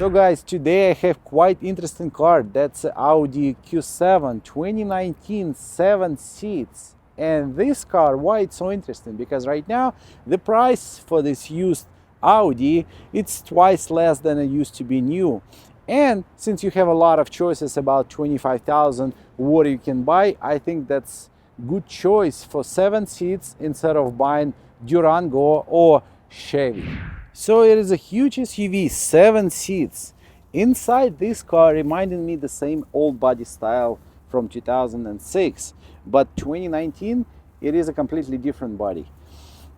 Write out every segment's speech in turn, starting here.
So guys, today I have quite interesting car. That's Audi Q7 2019, 7 seats. And this car, why it's so interesting? Because right now the price for this used Audi, it's twice less than it used to be new. And since you have a lot of choices, about 25,000 what you can buy, I think that's good choice for 7 seats instead of buying Durango or Chevy. So it is a huge SUV, 7 seats. Inside this car reminded me the same old body style from 2006, but 2019 it is a completely different body.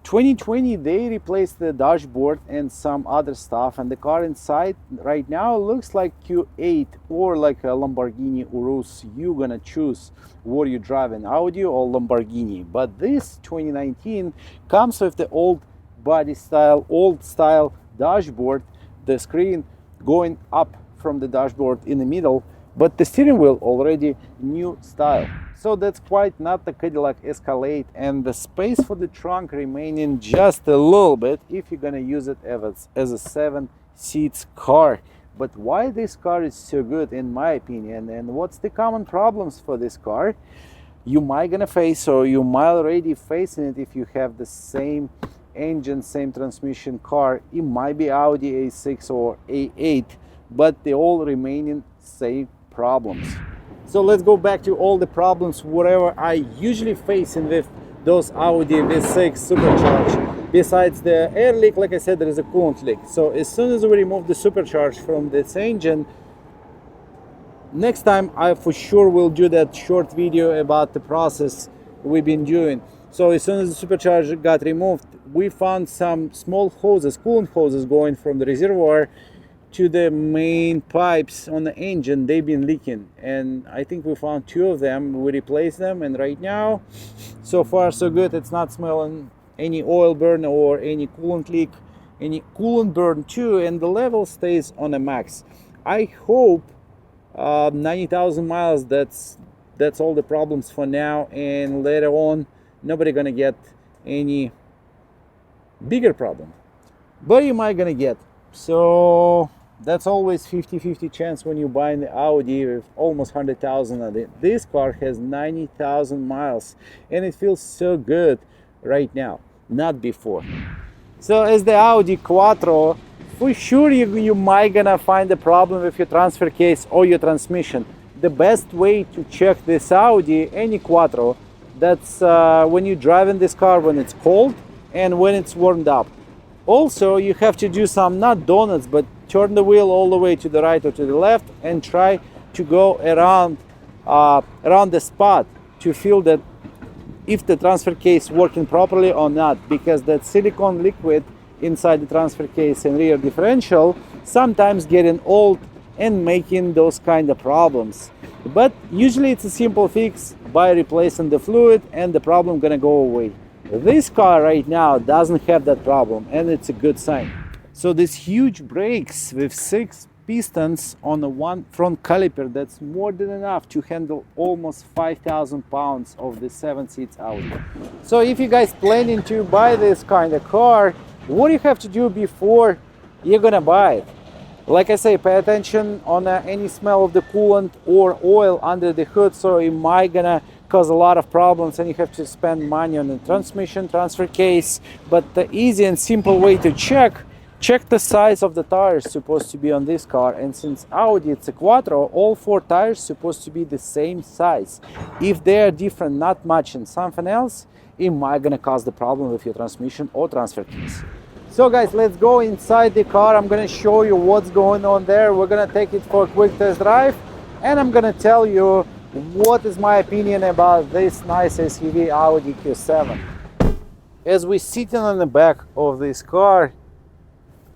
2020 they replaced the dashboard and some other stuff, and the car inside right now looks like Q8 or like a Lamborghini Urus. You're gonna choose what you drive, an Audi or Lamborghini. But this 2019 comes with the old body style, old style dashboard, the screen going up from the dashboard in the middle, but the steering wheel already new style. So that's quite not the Cadillac Escalade, and the space for the trunk remaining just a little bit if you're gonna use it as a 7 seats car. But why this car is so good in my opinion, and what's the common problems for this car you might gonna face, or you might already facing it if you have the same engine, same transmission car. It might be Audi A6 or A8, but they all remaining same problems. So let's go back to all the problems whatever I usually face in with those Audi V6 supercharged. Besides the air leak, like I said, there is a coolant leak. So as soon as we remove the supercharge from this engine, next time I for sure will do that short video about the process we've been doing. So as soon as the supercharger got removed, we found some small hoses, coolant hoses going from the reservoir to the main pipes on the engine. They've been leaking, and I think we found 2 of them. We replaced them, and right now so far so good. It's not smelling any oil burn or any coolant leak, any coolant burn too, and the level stays on a max. I hope 90,000 miles, that's all the problems for now, and later on nobody gonna get any bigger problem, but you might gonna get. So that's always 50-50 chance when you buy an Audi with almost 100,000 on it. This car has 90,000 miles, and it feels so good right now, not before. So as the Audi Quattro, for sure you might gonna find a problem with your transfer case or your transmission. The best way to check this Audi, any Quattro, that's when you're driving this car when it's cold and when it's warmed up. Also, you have to do some, not donuts, but turn the wheel all the way to the right or to the left and try to go around the spot to feel that if the transfer case working properly or not, because that silicone liquid inside the transfer case and rear differential sometimes getting old and making those kind of problems. But usually it's a simple fix by replacing the fluid and the problem gonna go away. This car right now doesn't have that problem, and it's a good sign. So these huge brakes with 6 pistons on the one front caliper, that's more than enough to handle almost 5,000 pounds of the 7 seats Audi. So if you guys planning to buy this kind of car, what do you have to do before you're gonna buy it? Like I say, pay attention on any smell of the coolant or oil under the hood, so it might gonna cause a lot of problems and you have to spend money on the transmission, transfer case. But the easy and simple way to check the size of the tires supposed to be on this car, and since Audi it's a Quattro, all 4 tires supposed to be the same size. If they are different not much in something else, it might gonna cause the problem with your transmission or transfer case. So guys, let's go inside the car. I'm gonna show you what's going on there. We're gonna take it for a quick test drive, and I'm gonna tell you what is my opinion about this nice SUV Audi Q7. As we're sitting on the back of this car,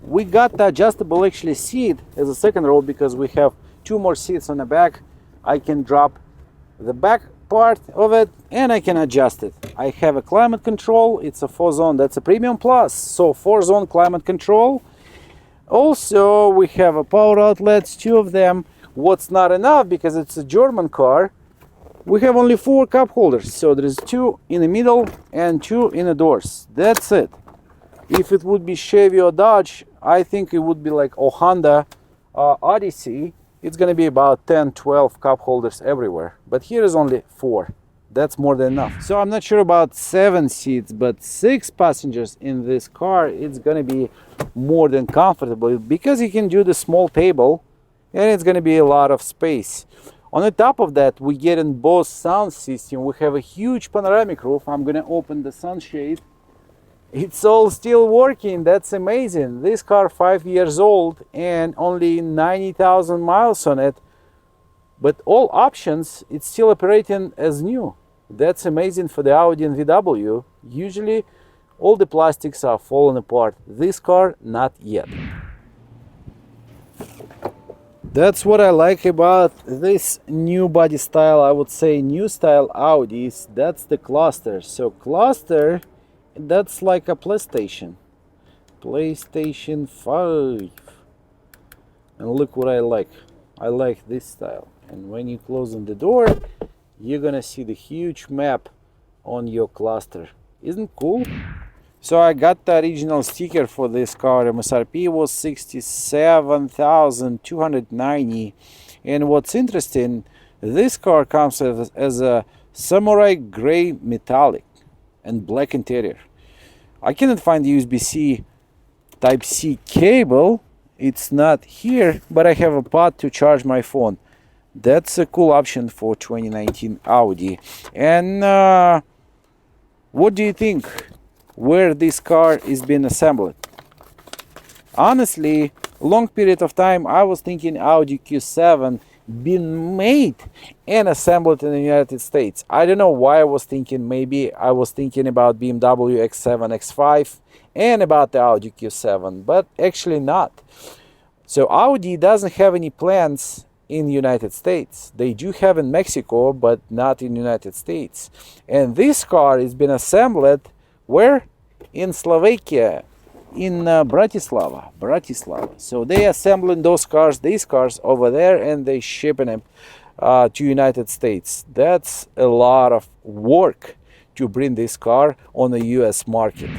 we got the adjustable actually seat as a second row because we have 2 more seats on the back. I can drop the back part of it and I can adjust it. I have a climate control. It's a 4-zone, that's a premium plus, so 4-zone climate control. Also we have a power outlets, 2 of them. What's not enough, because it's a German car, we have only 4 cup holders, so there is 2 in the middle and 2 in the doors. That's it. If it would be Chevy or Dodge, I think it would be like, or Honda, Odyssey, it's going to be about 10-12 cup holders everywhere, but here is only 4. That's more than enough. So I'm not sure about 7 seats, but 6 passengers in this car, it's going to be more than comfortable because you can do the small table and it's going to be a lot of space. On the top of that, we get in both sound system. We have a huge panoramic roof. I'm going to open the sunshade. It's all still working. That's amazing. This car 5 years old and only 90,000 miles on it, but all options, it's still operating as new. That's amazing for the Audi and VW. Usually all the plastics are falling apart. This car, not yet. That's what I like about this new body style. I would say new style Audis. That's the cluster. So cluster, that's like a PlayStation 5. And look what I like this style. And when you close on the door, you're gonna see the huge map on your cluster. Isn't cool? So I got the original sticker for this car. MSRP was 67,290. And what's interesting, this car comes as a samurai gray metallic and black interior. I cannot find the USB-C Type-C cable. It's not here, but I have a pod to charge my phone. That's a cool option for 2019 Audi. And what do you think? Where this car is being assembled? Honestly, long period of time I was thinking Audi Q7 been made and assembled in the United States. I don't know why I was thinking. Maybe I was thinking about BMW X7, X5 and about the Audi Q7, but actually not. So Audi doesn't have any plans in the United States. They do have in Mexico, but not in the United States. And this car has been assembled where? In Slovakia, in Bratislava. So they assembling these cars over there, and they shipping them to United States. That's a lot of work to bring this car on the US market.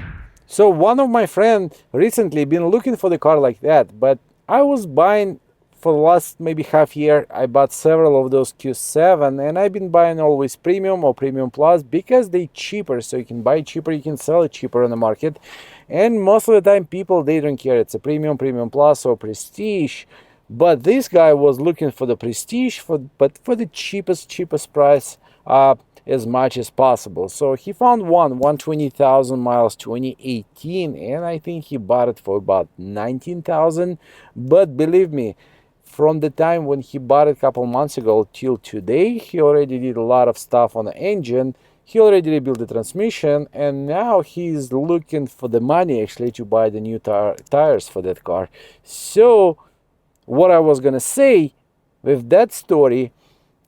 So one of my friends recently been looking for the car like that, but I was buying for the last maybe half year. I bought several of those Q7, and I've been buying always premium or premium plus because they cheaper. So you can buy cheaper, you can sell it cheaper on the market. And most of the time people, they don't care it's a premium, premium plus or prestige. But this guy was looking for the prestige, but for the cheapest price as much as possible. So he found 120,000 miles 2018, and I think he bought it for about 19,000. But believe me, from the time when he bought it a couple months ago till today, he already did a lot of stuff on the engine. He already rebuilt the transmission, and now he's looking for the money actually to buy the new tires for that car. So what I was gonna say with that story,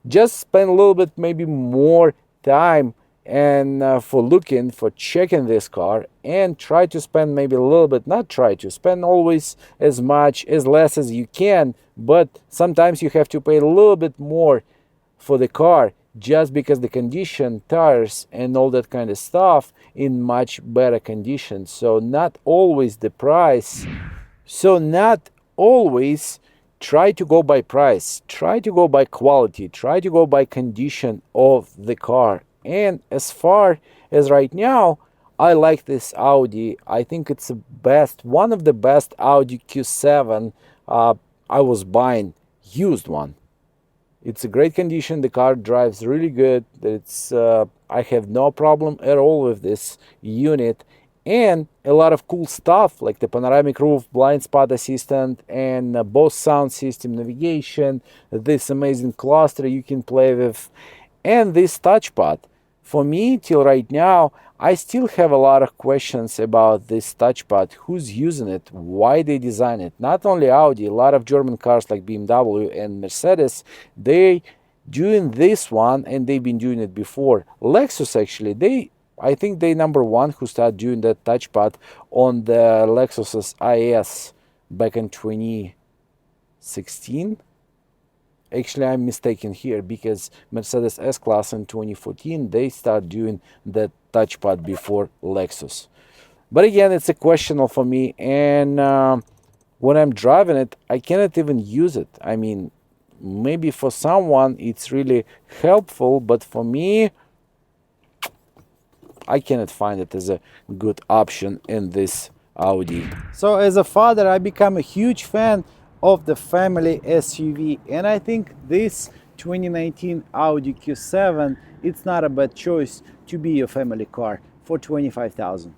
just spend a little bit maybe more time and for checking this car, and try to spend maybe a little bit, not try to spend always as less as you can, but sometimes you have to pay a little bit more for the car just because the condition, tires and all that kind of stuff in much better condition. So not always the price, so not always try to go by price, try to go by quality, try to go by condition of the car. And as far as right now, I like this Audi. I think it's the best, one of the best Audi Q7 I was buying, used one. It's a great condition, the car drives really good. I have no problem at all with this unit. And a lot of cool stuff like the panoramic roof, blind spot assistant, and both sound system, navigation, this amazing cluster you can play with, and this touchpad. For me, till right now, I still have a lot of questions about this touchpad. Who's using it? Why they design it? Not only Audi, a lot of German cars like BMW and Mercedes, they doing this one, and they've been doing it before. Lexus actually, I think they number one who started doing that touchpad on the Lexus IS back in 2016. Actually, I'm mistaken here because Mercedes S-Class in 2014, they start doing that touchpad before Lexus. But again, it's a question for me, and when I'm driving it, I cannot even use it. I mean, maybe for someone it's really helpful, but for me, I cannot find it as a good option in this Audi. So as a father, I become a huge fan of the family SUV, and I think this 2019 Audi Q7, it's not a bad choice to be your family car for 25,000.